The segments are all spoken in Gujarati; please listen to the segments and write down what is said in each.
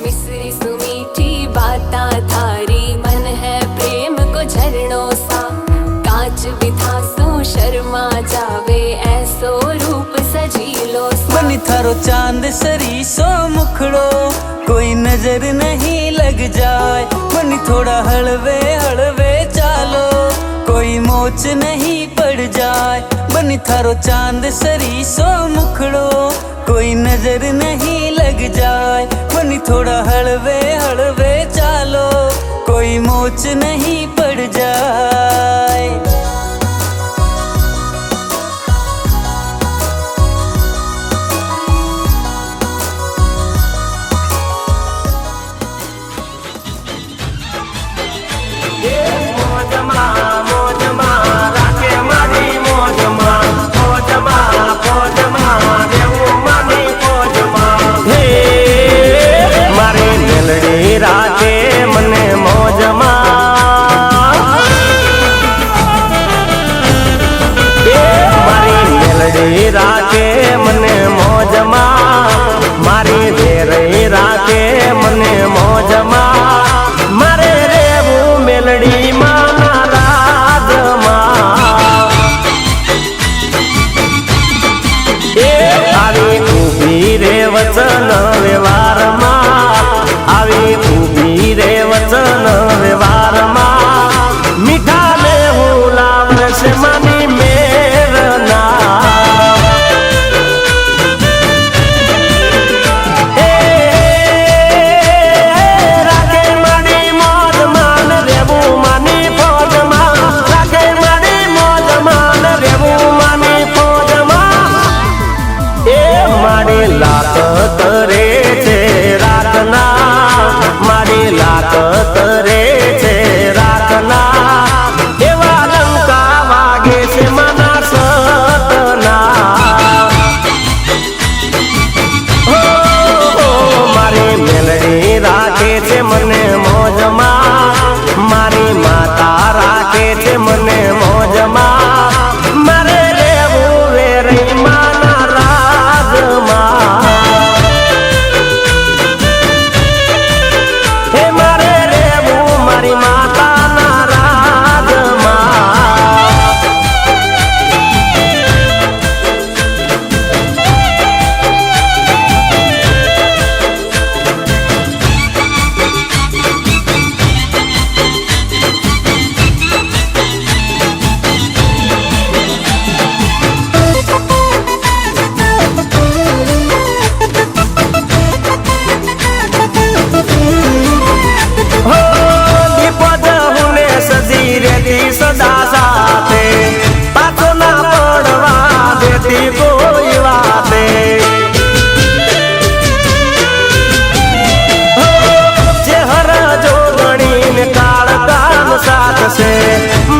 मिश्री सुमीठी बाता थारी मन है प्रेम को झरणों सा कांच बिथा सो शर्मा जावे ऐसो रूप सजीलो सा बनी थारो चांद सरी सो मुखड़ो कोई नजर नहीं लग जाए बनी थोड़ा हलवे हलवे चालो कोई मोच नहीं पड़ जाए बनी थारो चांद सरी सो मुखड़ो कोई नजर नहीं लग जाए बनी थोड़ा हलवे हलवे चालो कोई मोच नहीं पड़ जाए। राखे मने मौजमा मारी मेलडी राखे मने मौजमा मारी भेरई राखे मने मौजमा मारे रेवू मेलडी माना राजमा आवी ऊभी रे वचन व्यवहार मा आवी ऊभी रे वचन व्यवहार मा मीठा ने हूँ लावर से मानी मेरना राखे मानी मौज मान रेवू मानी फौज मा राखे मानी मौज मान रेवू मानी फौज मा मारी लात करे छे राखना मारी लात करे छे राखना एवा लंका वागे से मना सतना हो मारी मेलडी राखे छे मने मौजमा मारी माता राखे छे मने मौजमा मारे रेवू वेरई माना राजमा माता नाराजमा सदा साथे पाछो ना पड़वा देती कोई वाते चेहरा जो गणीन काल कान साथ से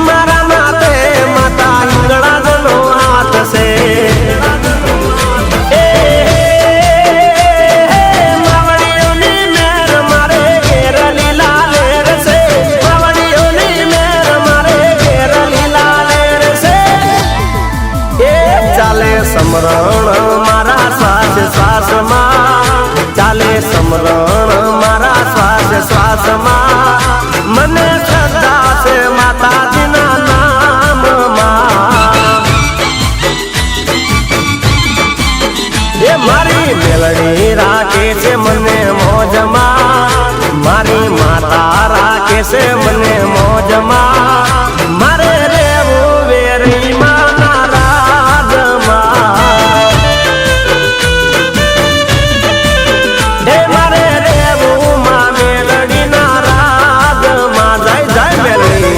मारा माते माता हिंगड़ा जनो हाथ से समरण मारा श्वास श्वास मा चाले समरण मारा श्वास श्वास मा मने श्रद्धा से माता जीना नाम मा ये मारी मेलडी राखे से मने मौज मा मारी माता राखे से मने मौज मा मारे रेवू वेरई माना राजमा मारे रेवू मा मेलडी ना राजमा जय जय मेलडी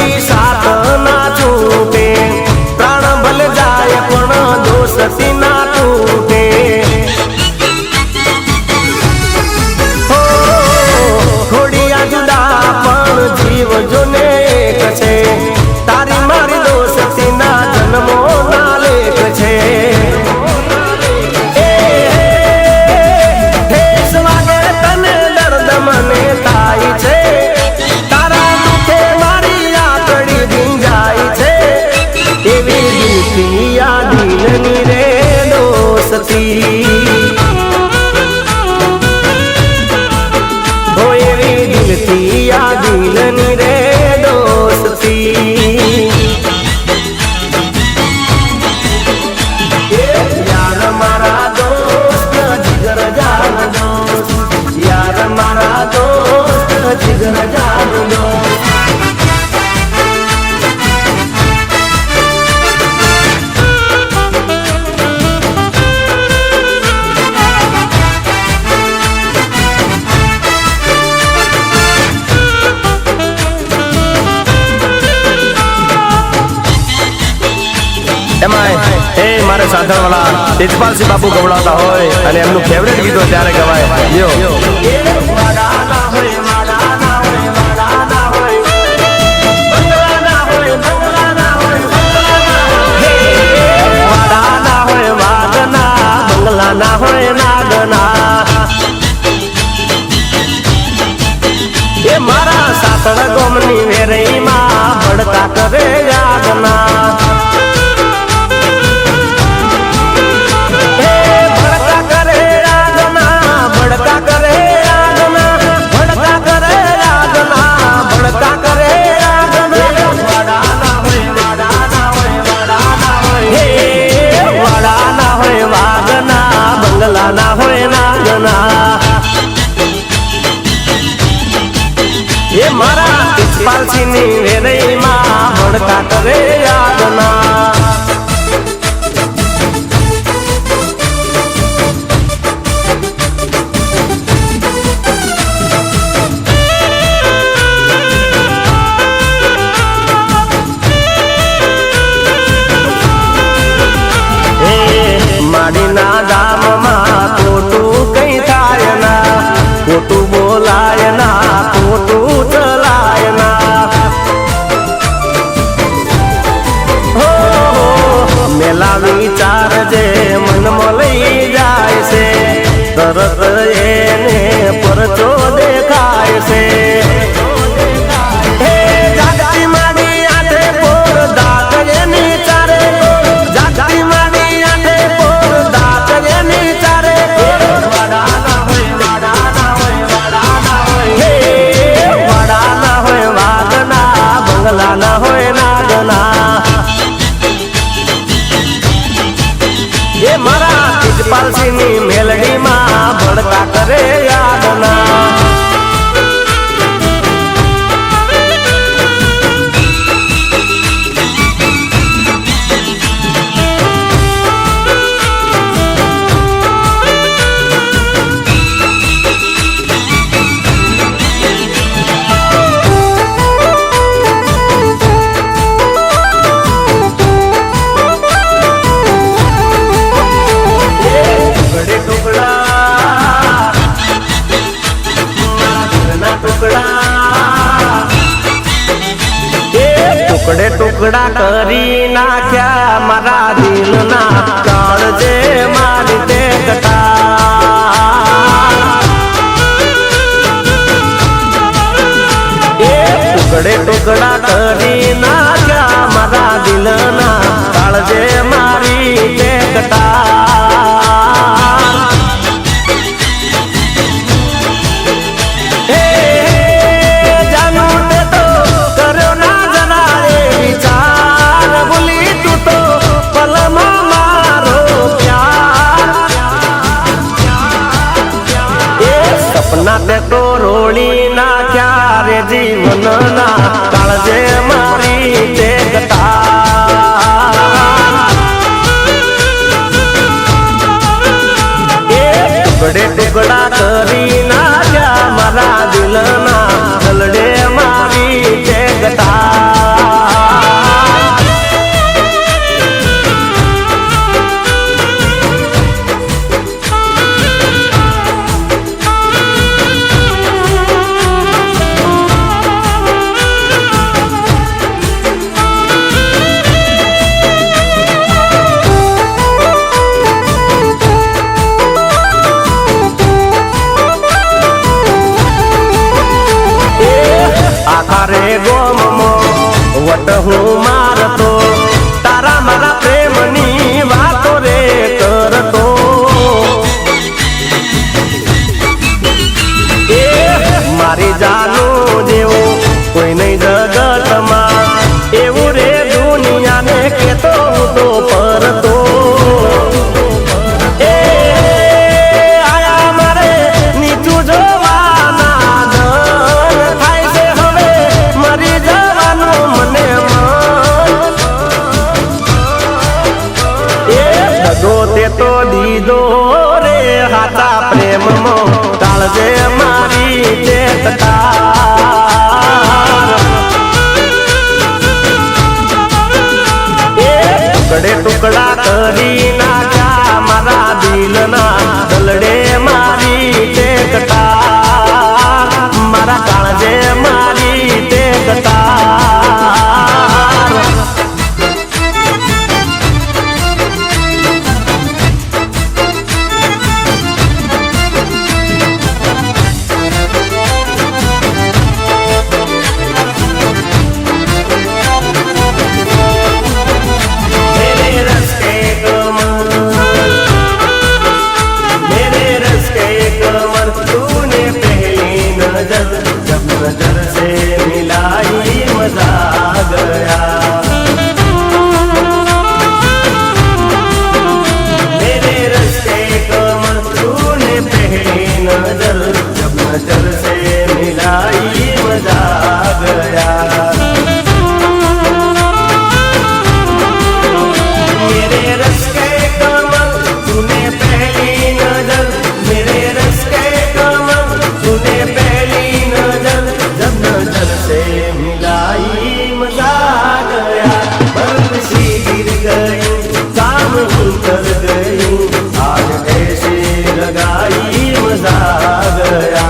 પછી સાથ ના છૂટે, પ્રાણ ભલે જાય પણ દોસ્તી ના તૂટે. ખોડિયા જુદા પણ જીવ જોને એક છે, તારી મારી દોસ્તી ના જન્મો ના લેખ છે. દિલની રે દોસ્તી, હો એવી દિલથી આ દિલની રે દોસ્તી. યાર મારા દોસ્ત જીગર જાન દોસ્ત, યાર મારા દોસ્ત જીગર જાન દોસ્ત. મારે સાધન વાળા તેજપાલસિંહ બાપુ ગવડાવતા હોય અને એમનું ફેવરેટ ગીતો ત્યારે ગવાય. બંગલાના હોય નાગના, એ મારા સાતળ ગોમની વેરઈમાં ભડકા કરે યાદના. ના હોય નાગના, એ મારા તેજપાલસિંહની વેરઈમાં ભડકા કરે યાદના. માડીના ગામમાં ખોટું કઈ થાય ના, ખોટું બોલાય ના, ખોટું ચલાય ના. હો મેલા વિચાર જે મનમાં લઈ જાય છે, તરત એને પરચો દેખાય છે. જાગતી માડી આઠે પોર દાટ એની ચારે, જાગતી માડી આઠે પોર દાટ એની ચારે. વાડાના હોય વાગના, બંગલાના હોય નાગના, એ મારા તેજપાલસિંહની મેલડીમાં ભડકા કરે યાદના. ટુકડે ટુકડા કરી નાખ્યા મારા દિલના, કાળજે મારી તે કટા. ટુકડે ટુકડા કરી નાખ્યા મારા દિલના, કાળજે મારી તે કટા. સપના તે તો રોળી નાખ્યા રે જીવનના, કાળજે મારી તે કટા. ટુકડે ટુકડા કરી નાખ્યા મારા દિલના, દલડે મારી તે કટા. દગો તે તો દીધો રે હાચા પ્રેમમાં ટાળજે મારી તે ટુકડે ટુકડા કરી નાખ્યા મારા દિલના દલડે મારી તે મારા કાળજે મારી તે नजर से मिलाई मजा गया मेरे रस्ते कमर तूने पहली नजर जब नजर से मिलाई मजा गया मेरे रस्ते कमर तूने पहली नजर मेरे रस्ते कमर तूने पहली जब नजर से मिलाई मजा गया बर्फ सी गिर गई काम कर गई आज ऐसे लगाई मजा गया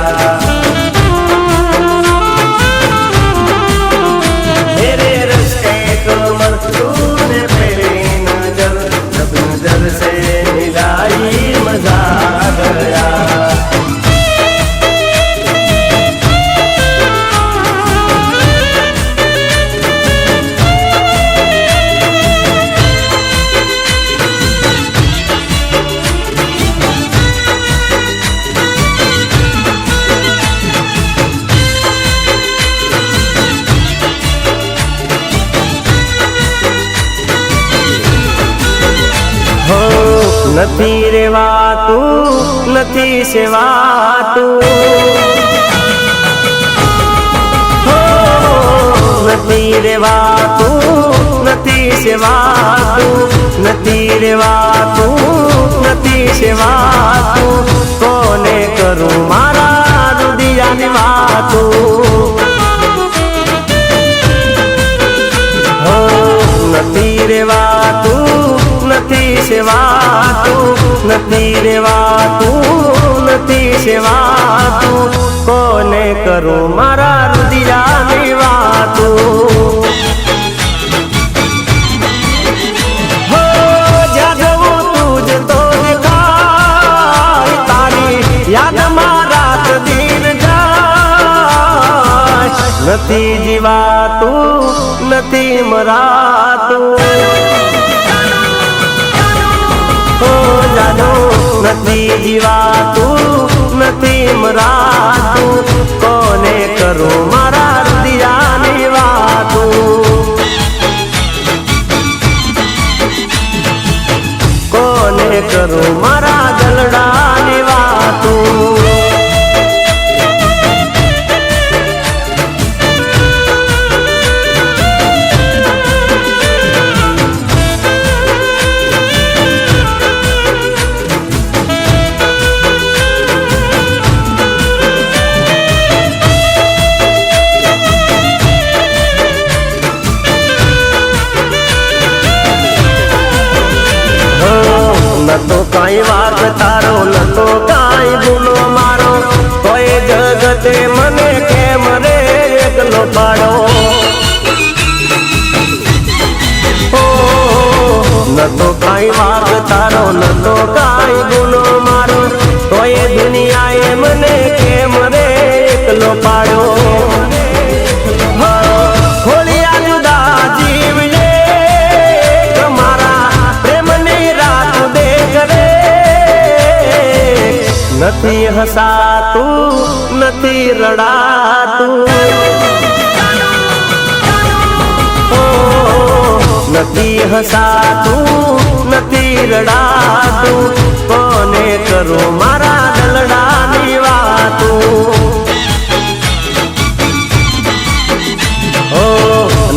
मेरे रस्ते कमर तूने पहली नजर जब नजर से मिलाई मजा गया નથી રેવાતું નથી સેવાતું નથી રેવાતું નથી સેવાતું નથી રેવાતું નથી સેવાતું કોને કરું મારા રુદિયાની વાતું નથી રેવાતું નથી સેવાતું નથી રેવાતું નથી સેવાતું કોને કરું મારા રુદિયાની વાતું હો જ્યાં જવું તું જ તો દેખાય તારી યાદમાં રાત દિન જાય નથી જીવાતું નથી મરાતું નથી જીવાતું નથી મરાતું કોને કરું મારા રુદિયાની વાતું કોને કરું મારા દલડાની વાતું નતો કાંઈ વાત તારો નતો કાંઈ ભૂલો મારો કોઈ જગતે મને કેમ રે એકલો પાડો નતો કાંઈ વાત તારો નતો કાંઈ ભૂલો મારો કોઈ દુનિયાએ મને કેમ રે એકલો પાડો ખોલિયા જુદા જીવને તમારા પ્રેમની રાત દેખ રે નથી હસાતું નથી રડાતું નથી હસાતું નથી રડાતું કોને કરું મારા દલડાની વાતું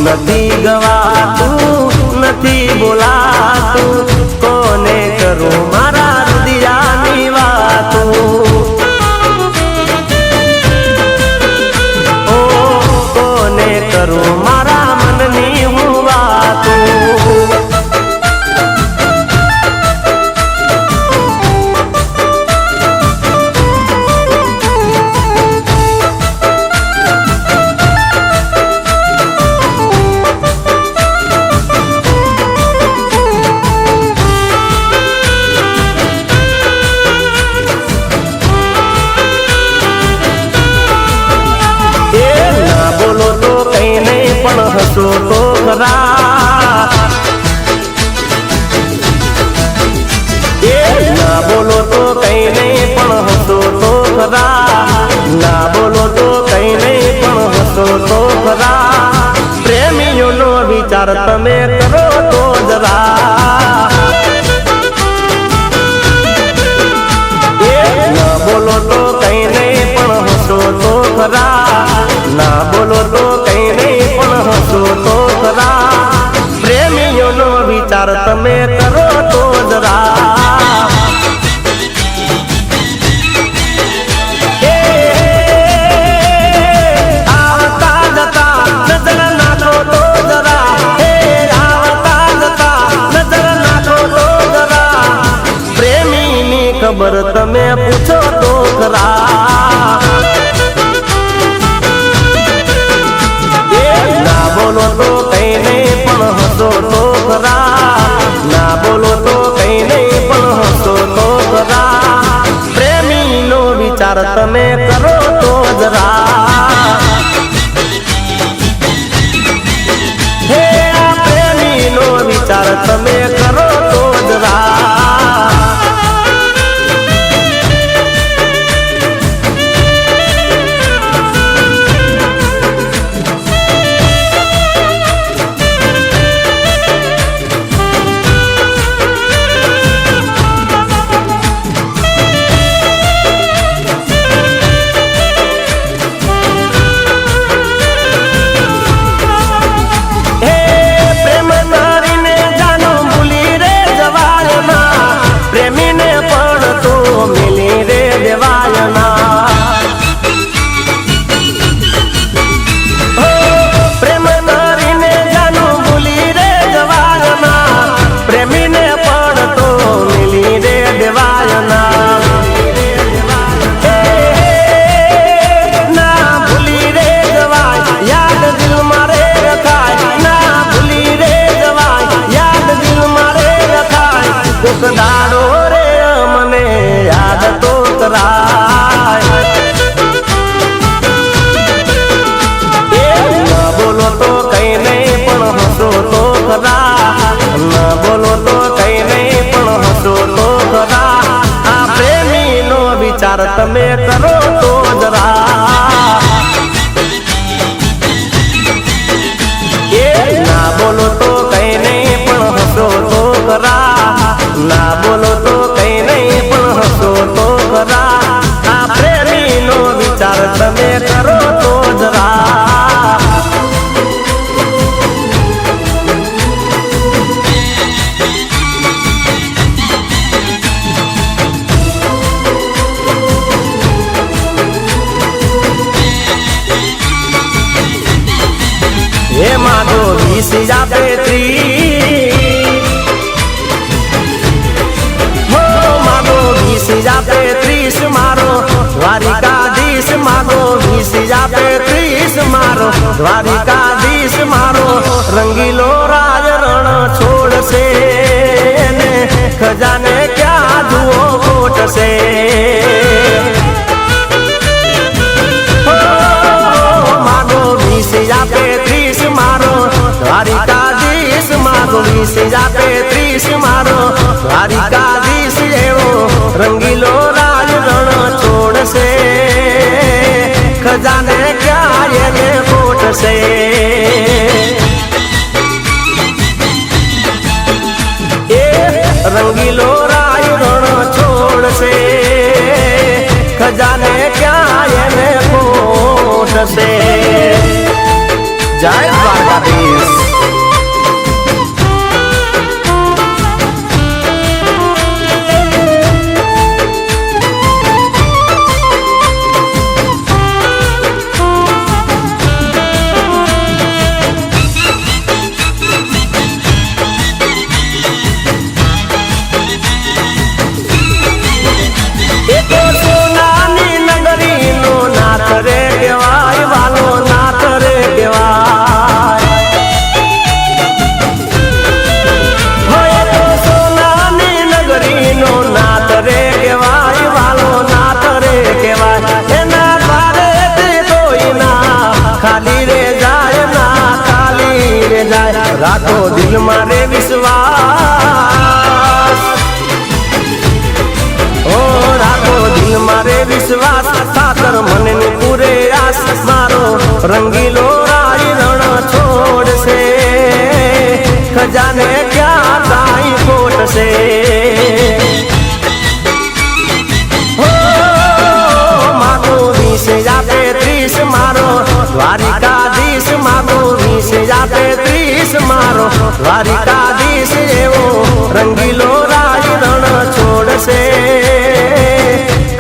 નથી ગવાતું નથી બોલાતું કોને વિચાર તમે કરો તો જરા ના બોલો તો કઈ નહીં પણ હસો તો ખરા ના બોલો તો કઈ નહીં પણ હસો તો ખરા પ્રેમીઓનો વિચાર તમે કરો તો જરા ખબર તમે પૂછો તો ખરા ના બોલો તો કઈ નહીં પણ હસો તો ખરા ના બોલો તો કઈ નહીં પણ હસો તો ખરા પ્રેમીનો વિચાર તમે કરો તો જરા હે આ પ્રેમીનો વિચાર તમે કરો તો જરા દાડો રે મને યાદ તો કરાય ના બોલો તો કઈ નહીં પણ હસો તો ખરા ના બોલો તો કઈ નહીં પણ હસો તો ખરા આ પ્રેમીનો વિચાર તમે કરો તો જરા ના બોલો તો કઈ નહીં પણ હસો તો ખરા ના બોલો તો કઈ નહીં પણ હસો તો ખરા આ પ્રેમીનો વિચાર તમે કરો તો જરા હે માધો 20 આપે 30 આપે 30 મારો દ્વારિકાધીશ માગો 20 આપે 30 મારો દ્વારિકાધીશ મારો રંગીલો રાજ રણ છોડશે ને ખજાને ક્યાં જુઓ ખોટશે માગો 20 આપે 30 મારો દ્વારિકાધીશ માગો 20 આપે 30 મારો દ્વારિકાધીશ એવો રંગીલો રાજ રણ છોડશે ખજાને ક્યાં એને ખોટશે એ રંગીલો રાજ રણ છોડશે ખજાને ક્યાં એને ખોટશે જય દ્વારકાધીશ રાખો દિલ મારે વિશ્વાસ ઓ રાખો દિલ મારે વિશ્વાસ સાતર મને પૂરે આસ મારો રંગીલો રાજ રણ છોડશે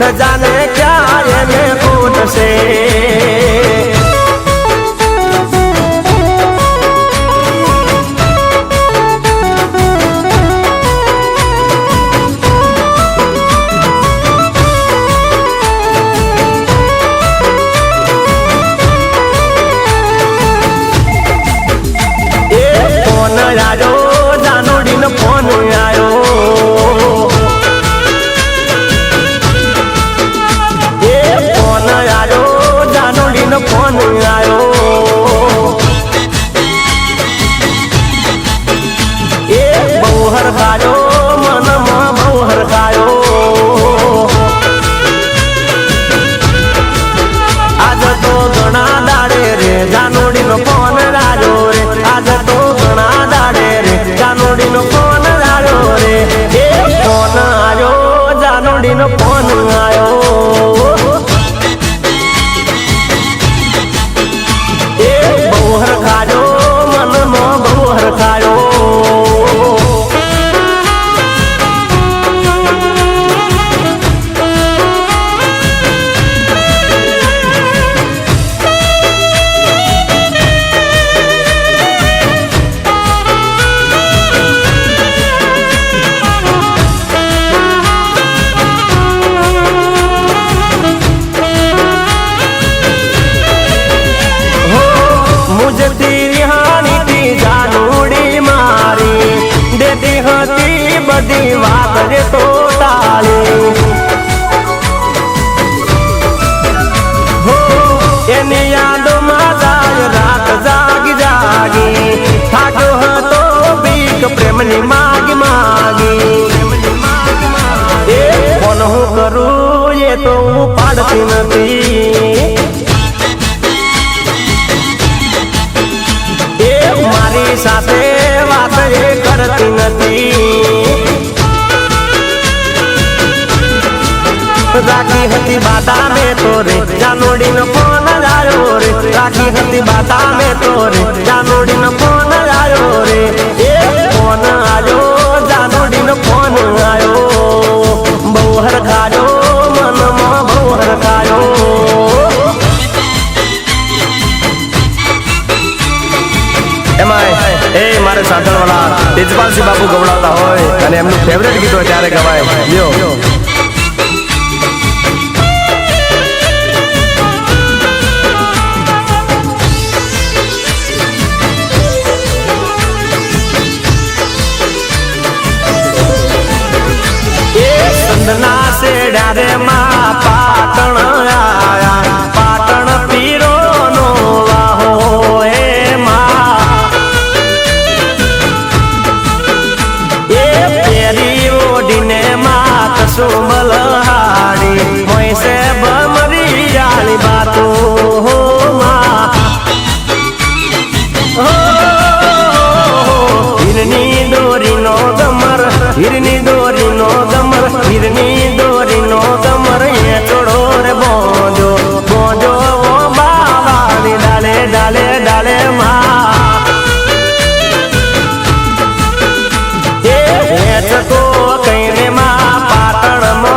खजाने क्या ये कूट से फोन आयो बहुहर खायो मन में बहुहर खायो बड़ी बात रे तो टाले हो एनी यादों में जाय रात जागी जागी थाक्यो ह तो बीक प्रेम नी मागी मागी ए कोन हूँ करूँ ये तो पाड़ती नथी ए मारी साथे बात ये करती नथी राखी हती बाता में तोरे जानोड़ी न फोन आयो रे राखी हती बाता में तोरे जानोड़ी न फोन आयो रे ए फोन आयो जानोड़ी न फोन आयो बहुहर खायो मन में बहुहर खायो ए मारे साधन वाला तेजपाल सिंह बाबू गवड़ाता होय અને એમનું ફેવરેટ ગીત હોય ત્યારે ગવાય લ્યો संदना से डारे माँ पाटण आया पाटण पीरो नो वाहो ए माँ ए पेरी ओडीने माँ कसुमल हाड़ी मोई से बमरी जाली बातो हो माँ हिरनी डोरी नो दमर हिरनी डोरी नो दमर हिरनी डोरी नो दमर ये छोड़ो रे बोंजो बोंजो ओ बाबा नी डाले डाले डाले माँ ये चको कहीं माँ पाटण मो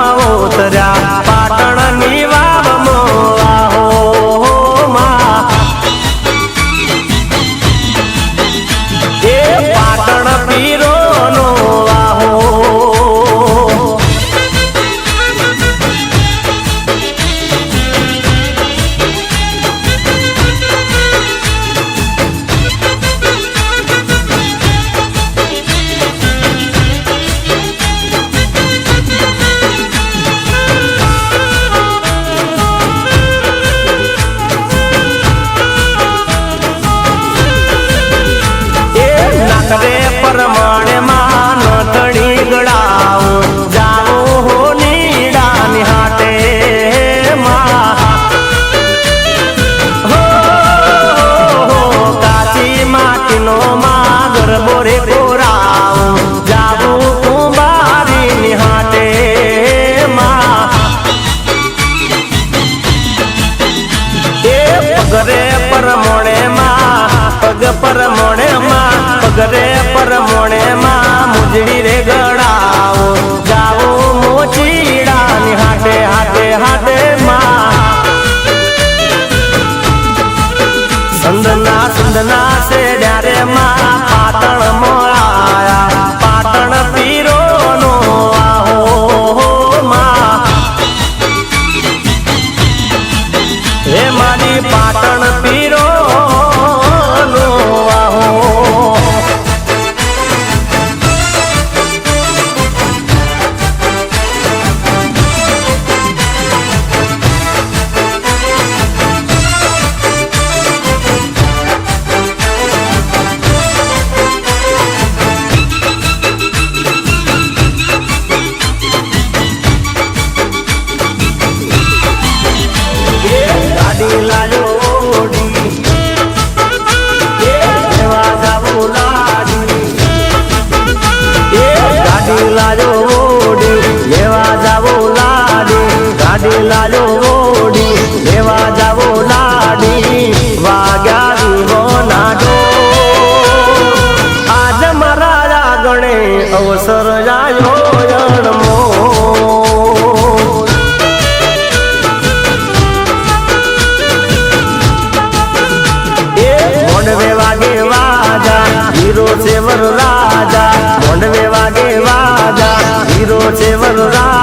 છે વરરાજ